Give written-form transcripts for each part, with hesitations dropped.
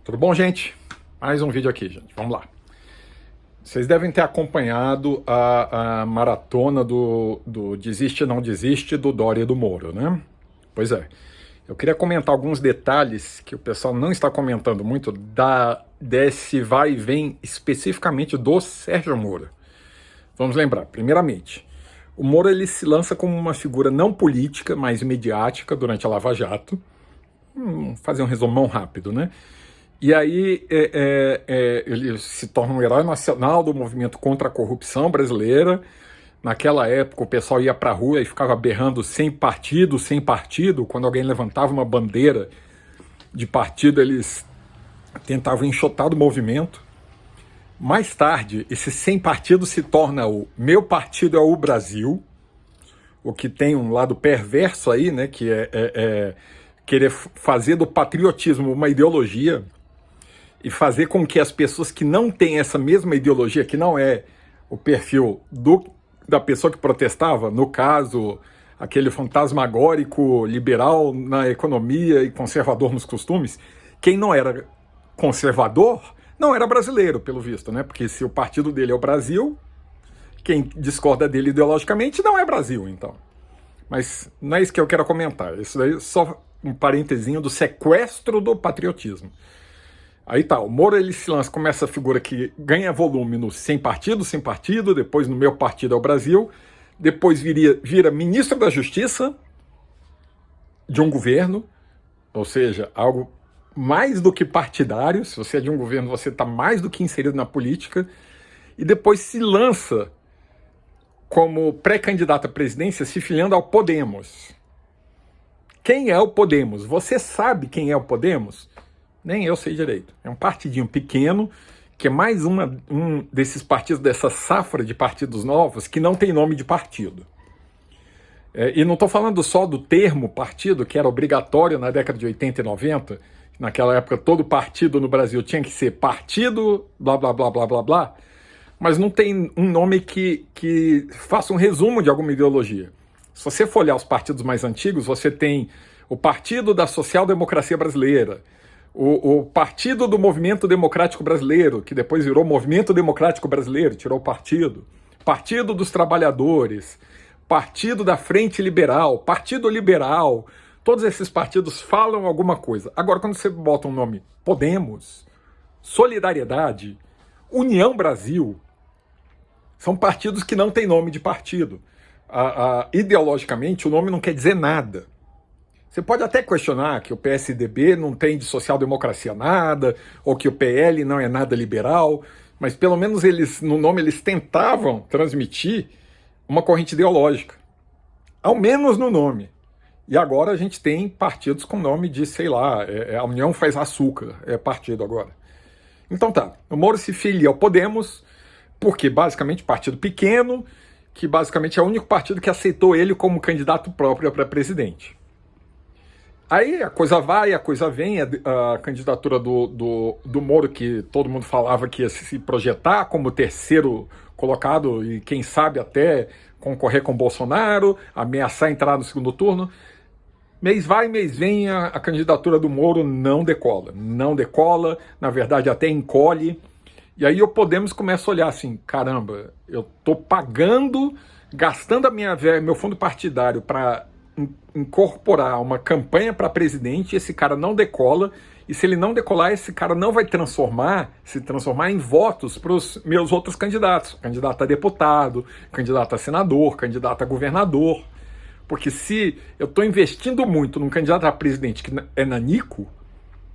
Tudo bom, gente? Mais um vídeo aqui, gente. Vamos lá. Vocês devem ter acompanhado a maratona do Desiste Não Desiste do Dória e do Moro, né? Pois é. Eu queria comentar alguns detalhes que o pessoal não está comentando muito desse vai e vem especificamente do Sérgio Moro. Vamos lembrar, primeiramente, o Moro ele se lança como uma figura não política, mas midiática durante a Lava Jato. Fazer um resumão rápido, né? E aí ele se torna um herói nacional do movimento contra a corrupção brasileira. Naquela época o pessoal ia para a rua e ficava berrando sem partido, sem partido. Quando alguém levantava uma bandeira de partido, eles tentavam enxotar do movimento. Mais tarde, esse sem partido se torna o meu partido é o Brasil, o que tem um lado perverso aí, né, que é querer fazer do patriotismo uma ideologia e fazer com que as pessoas que não têm essa mesma ideologia, que não é o perfil da pessoa que protestava, no caso, aquele fantasmagórico liberal na economia e conservador nos costumes, quem não era conservador não era brasileiro, pelo visto, né? Porque se o partido dele é o Brasil, quem discorda dele ideologicamente não é Brasil, então. Mas não é isso que eu quero comentar. Isso daí é só um parentezinho do sequestro do patriotismo. Aí tá, o Moro ele se lança como essa figura que ganha volume no sem partido, depois no meu partido é o Brasil, depois vira ministro da Justiça de um governo, ou seja, algo mais do que partidário. Se você é de um governo, você está mais do que inserido na política, e depois se lança como pré-candidato à presidência, se filiando ao Podemos. Quem é o Podemos? Você sabe quem é o Podemos? Nem eu sei direito. É um partidinho pequeno, que é mais um desses partidos, dessa safra de partidos novos, que não tem nome de partido. E não estou falando só do termo partido, que era obrigatório na década de 80 e 90, naquela época todo partido no Brasil tinha que ser partido, blá, blá, blá, blá, blá, blá, mas não tem um nome que faça um resumo de alguma ideologia. Se você for olhar os partidos mais antigos, você tem o Partido da Social Democracia Brasileira, o Partido do Movimento Democrático Brasileiro, que depois virou Movimento Democrático Brasileiro, tirou o partido, Partido dos Trabalhadores, Partido da Frente Liberal, Partido Liberal, todos esses partidos falam alguma coisa. Agora, quando você bota um nome Podemos, Solidariedade, União Brasil, são partidos que não têm nome de partido. Ideologicamente, o nome não quer dizer nada. Você pode até questionar que o PSDB não tem de social-democracia nada, ou que o PL não é nada liberal, mas pelo menos no nome eles tentavam transmitir uma corrente ideológica, ao menos no nome. E agora a gente tem partidos com nome de, sei lá, a União Faz Açúcar, é partido agora. Então tá, o Moro se filia ao Podemos, porque basicamente partido pequeno, que basicamente é o único partido que aceitou ele como candidato próprio para presidente. Aí a coisa vai, a coisa vem, a candidatura do Moro, que todo mundo falava que ia se projetar como terceiro colocado e quem sabe até concorrer com Bolsonaro, ameaçar entrar no segundo turno. Mês vai, mês vem, a candidatura do Moro não decola, na verdade até encolhe. E aí o Podemos começa a olhar assim, caramba, eu tô pagando, gastando meu fundo partidário para incorporar uma campanha para presidente, esse cara não decola, e se ele não decolar, esse cara não vai se transformar em votos para os meus outros candidatos, candidato a deputado, candidato a senador, candidato a governador, porque se eu estou investindo muito num candidato a presidente que é nanico,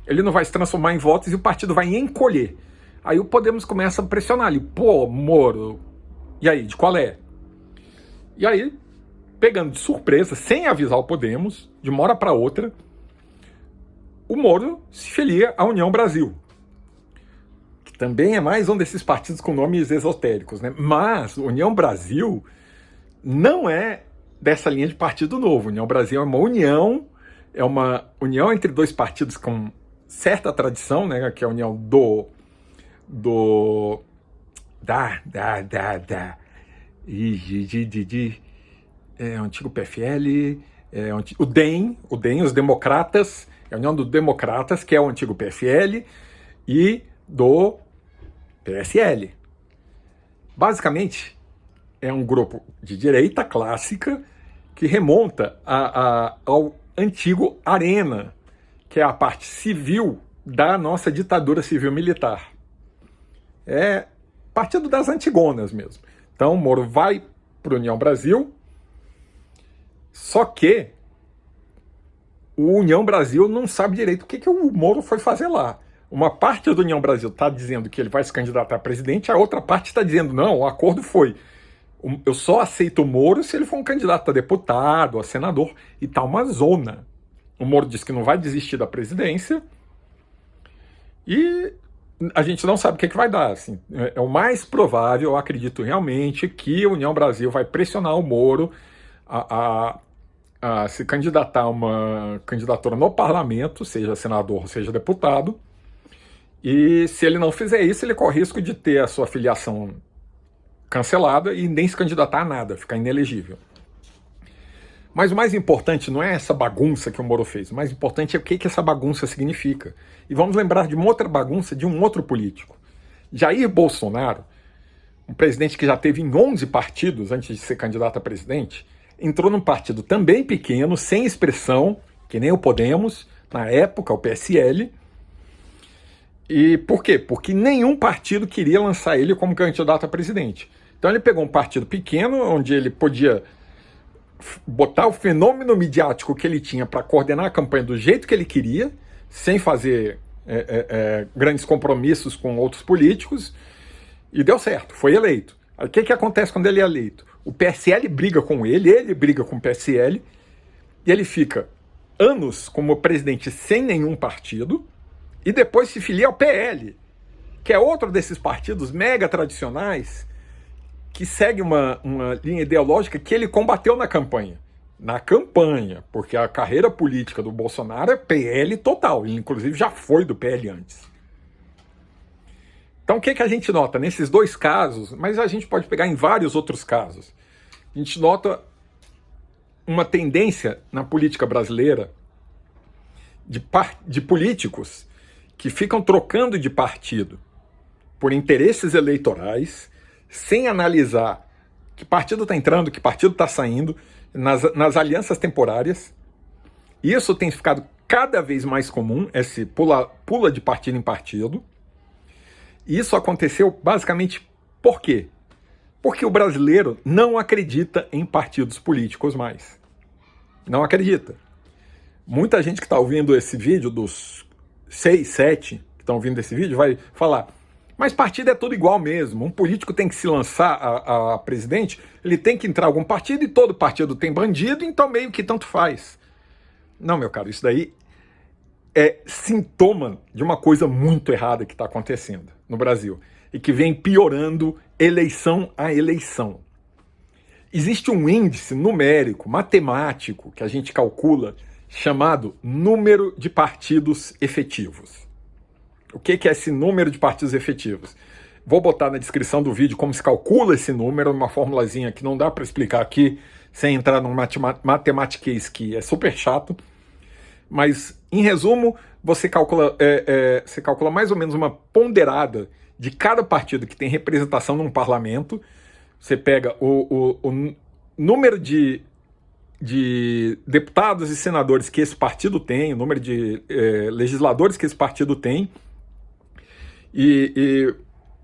ele não vai se transformar em votos e o partido vai encolher. Aí o Podemos começa a pressionar ali, pô, Moro, e aí, de qual é? E aí, pegando de surpresa, sem avisar o Podemos, de uma hora para outra, o Moro se filia à União Brasil, que também é mais um desses partidos com nomes esotéricos, né? Mas União Brasil não é dessa linha de partido novo. União Brasil é uma união entre dois partidos com certa tradição, né? Que é a união o antigo PFL, o DEM, os democratas, é a União dos Democratas, que é o antigo PFL, e do PSL. Basicamente, é um grupo de direita clássica que remonta ao antigo Arena, que é a parte civil da nossa ditadura civil-militar. É partido das Antigonas mesmo. Então, Moro vai para a União Brasil, só que o União Brasil não sabe direito o que o Moro foi fazer lá. Uma parte do União Brasil está dizendo que ele vai se candidatar a presidente, a outra parte está dizendo, não, o acordo foi, eu só aceito o Moro se ele for um candidato a deputado, a senador, e tá uma zona. O Moro disse que não vai desistir da e a gente não sabe o que vai dar. Assim. É o mais provável, eu acredito realmente, que a União Brasil vai pressionar o Moro a se candidatar a uma candidatura no parlamento, seja senador, seja deputado, e se ele não fizer isso, ele corre risco de ter a sua filiação cancelada e nem se candidatar a nada, ficar inelegível. Mas o mais importante não é essa bagunça que o Moro fez, o mais importante é o que essa bagunça significa. E vamos lembrar de uma outra bagunça de um outro político. Jair Bolsonaro, um presidente que já teve em 11 partidos antes de ser candidato a presidente, entrou num partido também pequeno, sem expressão, que nem o Podemos, na época, o PSL. E por quê? Porque nenhum partido queria lançar ele como candidato a presidente. Então ele pegou um partido pequeno, onde ele podia botar o fenômeno midiático que ele tinha para coordenar a campanha do jeito que ele queria, sem fazer grandes compromissos com outros políticos, e deu certo, foi eleito. Aí, o que acontece quando ele é eleito? O PSL briga com ele briga com o PSL, e ele fica anos como presidente sem nenhum partido, e depois se filia ao PL, que é outro desses partidos mega tradicionais, que segue uma linha ideológica que ele combateu na campanha. Na campanha, porque a carreira política do Bolsonaro é PL total, ele inclusive já foi do PL antes. Então o que a gente nota nesses dois casos, mas a gente pode pegar em vários outros casos, a gente nota uma tendência na política brasileira de políticos que ficam trocando de partido por interesses eleitorais, sem analisar que partido está entrando, que partido está saindo, nas alianças temporárias. Isso tem ficado cada vez mais comum, esse pula de partido em partido. E isso aconteceu basicamente por quê? Porque o brasileiro não acredita em partidos políticos mais. Não acredita. Muita gente que está ouvindo esse vídeo, dos 6, 7 que estão ouvindo esse vídeo, vai falar: mas partido é tudo igual mesmo. Um político tem que se lançar a presidente, ele tem que entrar em algum partido e todo partido tem bandido, então meio que tanto faz. Não, meu caro, isso daí é sintoma de uma coisa muito errada que está acontecendo no Brasil e que vem piorando eleição a eleição. Existe um índice numérico, matemático, que a gente calcula, chamado número de partidos efetivos. O que é esse número de partidos efetivos? Vou botar na descrição do vídeo como se calcula esse número, uma formulazinha que não dá para explicar aqui, sem entrar num matematiquês que é super chato. Mas, em resumo, você calcula mais ou menos uma ponderada de cada partido que tem representação num parlamento. Você pega o número de deputados e senadores que esse partido tem, o número de legisladores que esse partido tem, e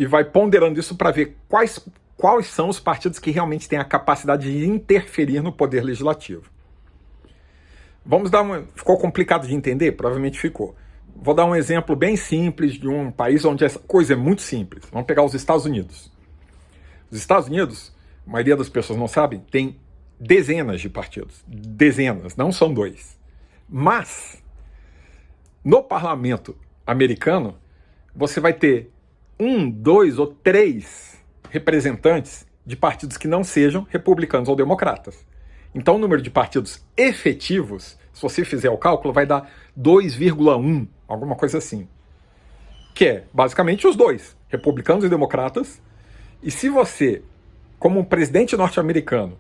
vai ponderando isso para ver quais são os partidos que realmente têm a capacidade de interferir no poder legislativo. Vamos dar Ficou complicado de entender? Provavelmente ficou. Vou dar um exemplo bem simples de um país onde essa coisa é muito simples. Vamos pegar os Estados Unidos. Os Estados Unidos, a maioria das pessoas não sabe, tem dezenas de partidos. Dezenas, não são 2. Mas, no parlamento americano, você vai ter 1, 2 ou 3 representantes de partidos que não sejam republicanos ou democratas. Então o número de partidos efetivos, se você fizer o cálculo, vai dar 2,1, alguma coisa assim. Que é basicamente os dois, republicanos e democratas. E se você, como um presidente norte-americano,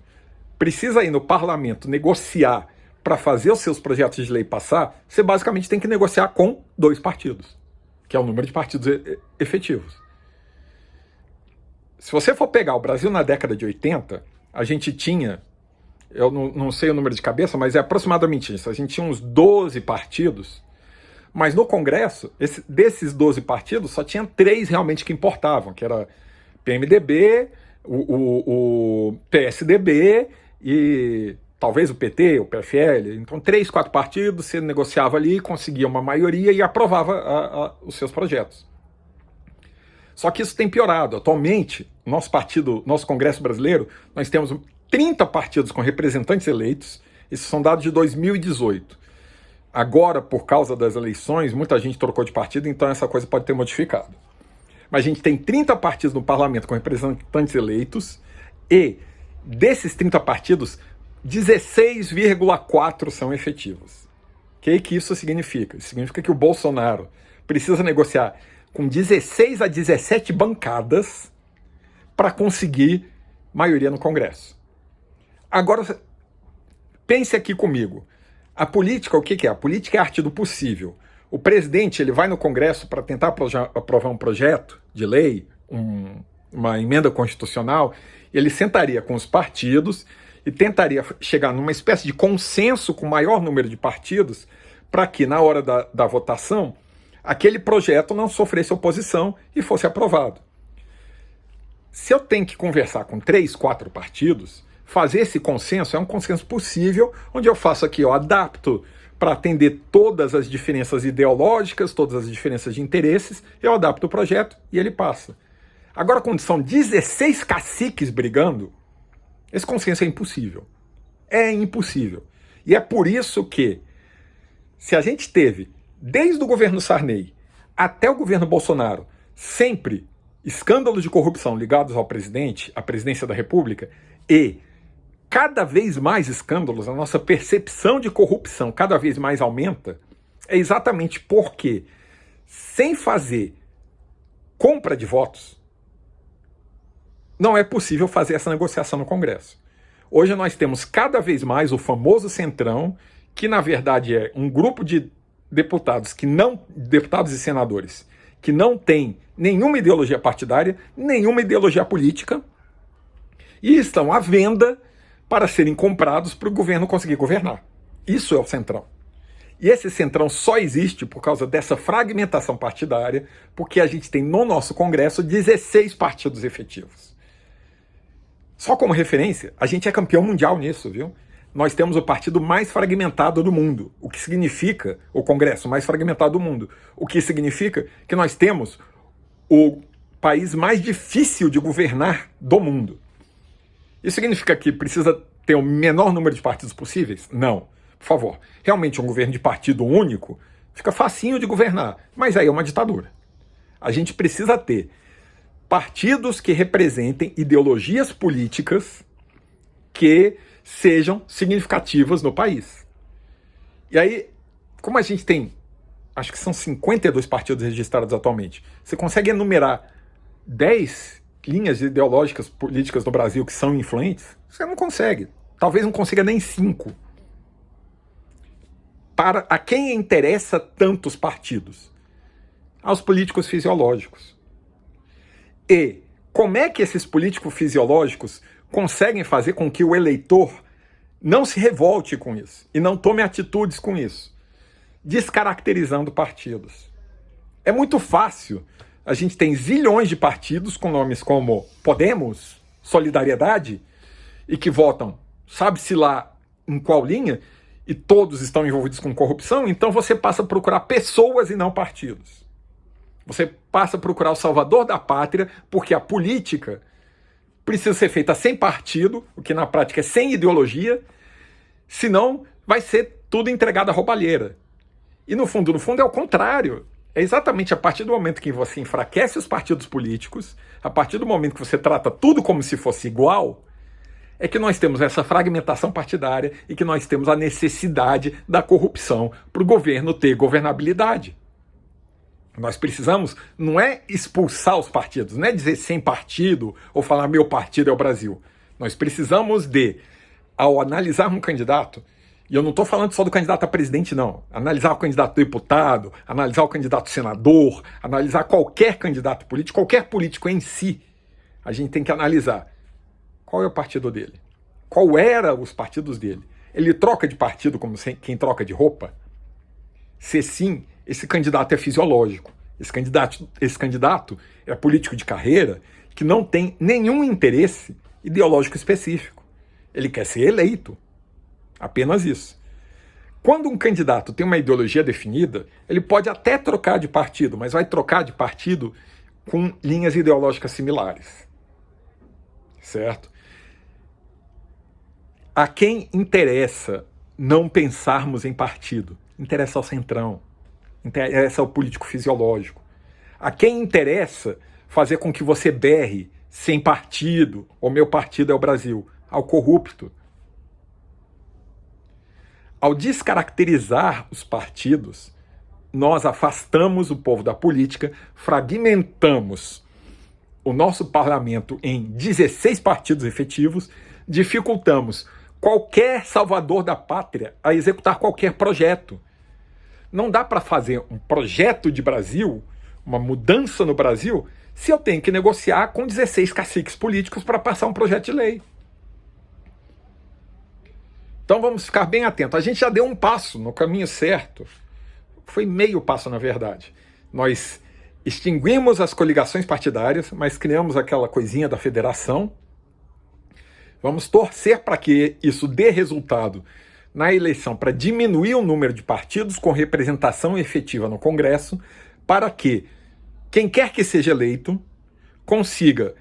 precisa ir no parlamento negociar para fazer os seus projetos de lei passar, você basicamente tem que negociar com 2 partidos. que é o número de partidos efetivos. Se você for pegar o Brasil na década de 80, a gente tinha, eu não sei o número de cabeça, mas é aproximadamente isso, a gente tinha uns 12 partidos, mas no Congresso, desses 12 partidos, só tinha 3 realmente que importavam, que era PMDB, o PSDB e talvez o PT, o PFL. Então 3, 4 partidos, você negociava ali, conseguia uma maioria e aprovava os seus projetos. Só que isso tem piorado. Atualmente, nosso Congresso brasileiro, nós temos 30 partidos com representantes eleitos. Esses são dados de 2018. Agora, por causa das eleições, muita gente trocou de partido, então essa coisa pode ter modificado. Mas a gente tem 30 partidos no parlamento com representantes eleitos e, desses 30 partidos, 16,4 são efetivos. O que isso significa? Isso significa que o Bolsonaro precisa negociar com 16 a 17 bancadas para conseguir maioria no Congresso. Agora, pense aqui comigo. A política, o que é? A política é a arte do possível. O presidente ele vai no Congresso para tentar aprovar um projeto de lei, uma emenda constitucional, ele sentaria com os partidos e tentaria chegar numa espécie de consenso com o maior número de partidos para que, na hora da votação, aquele projeto não sofresse oposição e fosse aprovado. Se eu tenho que conversar com 3, 4 partidos, fazer esse consenso é um consenso possível, onde eu faço aqui, eu adapto para atender todas as diferenças ideológicas, todas as diferenças de interesses, eu adapto o projeto e ele passa. Agora, quando são 16 caciques brigando, esse consenso é impossível. É impossível. E é por isso que, se a gente teve, desde o governo Sarney até o governo Bolsonaro, sempre escândalos de corrupção ligados ao presidente, à presidência da República, e cada vez mais escândalos, a nossa percepção de corrupção cada vez mais aumenta, é exatamente porque, sem fazer compra de votos, não é possível fazer essa negociação no Congresso. Hoje nós temos cada vez mais o famoso Centrão, que na verdade é um grupo de deputados e senadores que não tem nenhuma ideologia partidária, nenhuma ideologia política, e estão à venda para serem comprados para o governo conseguir governar. Isso é o Centrão. E esse Centrão só existe por causa dessa fragmentação partidária, porque a gente tem no nosso Congresso 16 partidos efetivos. Só como referência, a gente é campeão mundial nisso, viu? Nós temos o partido mais fragmentado do mundo, o que significa, o Congresso mais fragmentado do mundo, o que significa que nós temos o país mais difícil de governar do mundo. Isso significa que precisa ter o menor número de partidos possíveis? Não. Por favor. Realmente um governo de partido único fica facinho de governar, mas aí é uma ditadura. A gente precisa ter partidos que representem ideologias políticas que sejam significativas no país. E aí, como a gente tem, acho que são 52 partidos registrados atualmente, você consegue enumerar 10 linhas ideológicas políticas no Brasil que são influentes? Você não consegue. Talvez não consiga nem 5. Para a quem interessa tantos partidos? Aos políticos fisiológicos. E como é que esses políticos fisiológicos conseguem fazer com que o eleitor não se revolte com isso e não tome atitudes com isso? Descaracterizando partidos. É muito fácil. A gente tem zilhões de partidos com nomes como Podemos, Solidariedade, e que votam, sabe-se lá em qual linha, e todos estão envolvidos com corrupção, então você passa a procurar pessoas e não partidos. Você passa a procurar o salvador da pátria, porque a política precisa ser feita sem partido, o que na prática é sem ideologia, senão vai ser tudo entregado à roubalheira. E no fundo é o contrário. É exatamente a partir do momento que você enfraquece os partidos políticos, a partir do momento que você trata tudo como se fosse igual, é que nós temos essa fragmentação partidária e que nós temos a necessidade da corrupção para o governo ter governabilidade. Nós precisamos, não é expulsar os partidos, não é dizer sem partido ou falar meu partido é o Brasil. Nós precisamos de, ao analisar um candidato, E eu não estou falando só do candidato a presidente, não. Analisar o candidato a deputado, analisar o candidato a senador, analisar qualquer candidato político, qualquer político em si, a gente tem que analisar qual é o partido dele, qual eram os partidos dele. Ele troca de partido como quem troca de roupa? Se sim, esse candidato é fisiológico. Esse candidato é político de carreira que não tem nenhum interesse ideológico específico. Ele quer ser eleito. Apenas isso. Quando um candidato tem uma ideologia definida, ele pode até trocar de partido, mas vai trocar de partido com linhas ideológicas similares. Certo? A quem interessa não pensarmos em partido? Interessa ao centrão. Interessa ao político fisiológico. A quem interessa fazer com que você berre sem partido, o meu partido é o Brasil? Ao corrupto. Ao descaracterizar os partidos, nós afastamos o povo da política, fragmentamos o nosso parlamento em 16 partidos efetivos, dificultamos qualquer salvador da pátria a executar qualquer projeto. Não dá para fazer um projeto de Brasil, uma mudança no Brasil, se eu tenho que negociar com 16 caciques políticos para passar um projeto de lei. Então vamos ficar bem atentos. A gente já deu um passo no caminho certo. Foi meio passo, na verdade. Nós extinguimos as coligações partidárias, mas criamos aquela coisinha da federação. Vamos torcer para que isso dê resultado na eleição, para diminuir o número de partidos com representação efetiva no Congresso, para que quem quer que seja eleito consiga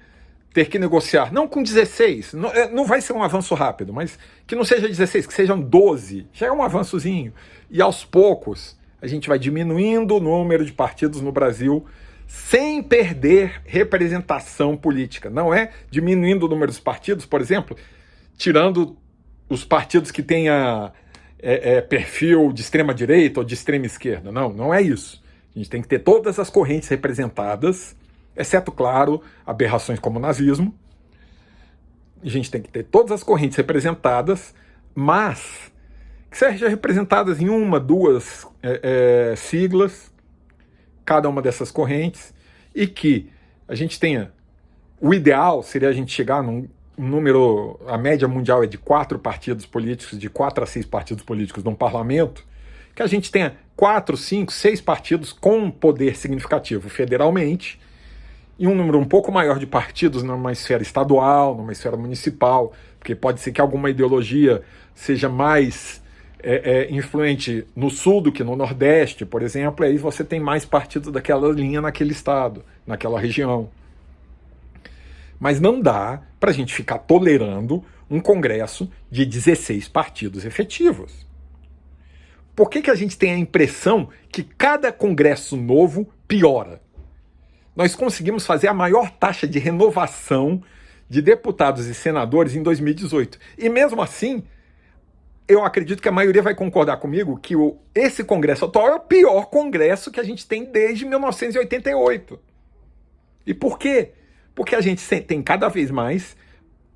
ter que negociar, não com 16, não vai ser um avanço rápido, mas que não seja 16, que sejam 12, já é um avançozinho. E aos poucos a gente vai diminuindo o número de partidos no Brasil sem perder representação política. Não é diminuindo o número dos partidos, por exemplo, tirando os partidos que tenha perfil de extrema direita ou de extrema esquerda. Não, não é isso. A gente tem que ter todas as correntes representadas, exceto, claro, aberrações como o nazismo. A gente tem que ter todas as correntes representadas, mas que sejam representadas em uma, duas siglas, cada uma dessas correntes, e que a gente tenha... O ideal seria a gente chegar num número... A média mundial é de 4 partidos políticos, de 4 a 6 partidos políticos num parlamento, que a gente tenha 4, 5, 6 partidos com poder significativo federalmente, e um número um pouco maior de partidos numa esfera estadual, numa esfera municipal, porque pode ser que alguma ideologia seja mais influente no sul do que no nordeste, por exemplo, e aí você tem mais partidos daquela linha naquele estado, naquela região. Mas não dá para a gente ficar tolerando um congresso de 16 partidos efetivos. Por que a gente tem a impressão que cada congresso novo piora? Nós conseguimos fazer a maior taxa de renovação de deputados e senadores em 2018. E mesmo assim, eu acredito que a maioria vai concordar comigo que esse congresso atual é o pior congresso que a gente tem desde 1988. E por quê? Porque a gente tem cada vez mais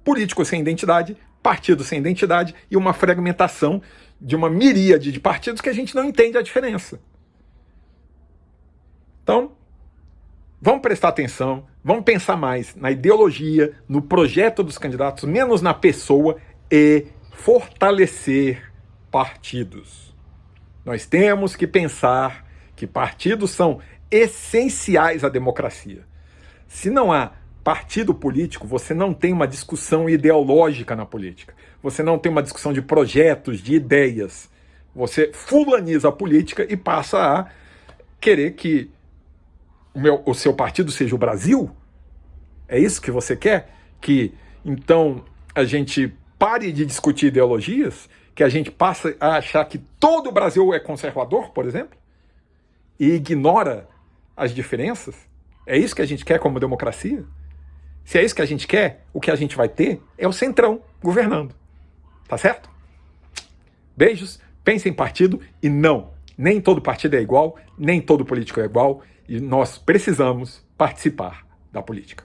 políticos sem identidade, partidos sem identidade e uma fragmentação de uma miríade de partidos que a gente não entende a diferença. Então, vamos prestar atenção, vamos pensar mais na ideologia, no projeto dos candidatos, menos na pessoa, e fortalecer partidos. Nós temos que pensar que partidos são essenciais à democracia. Se não há partido político, você não tem uma discussão ideológica na política. Você não tem uma discussão de projetos, de ideias. Você fulaniza a política e passa a querer que o seu partido seja o Brasil? É isso que você quer? Que, então, a gente pare de discutir ideologias? Que a gente passe a achar que todo o Brasil é conservador, por exemplo? E ignora as diferenças? É isso que a gente quer como democracia? Se é isso que a gente quer, o que a gente vai ter é o centrão governando. Tá certo? Beijos, pense em partido e não, nem todo partido é igual, nem todo político é igual, e nós precisamos participar da política.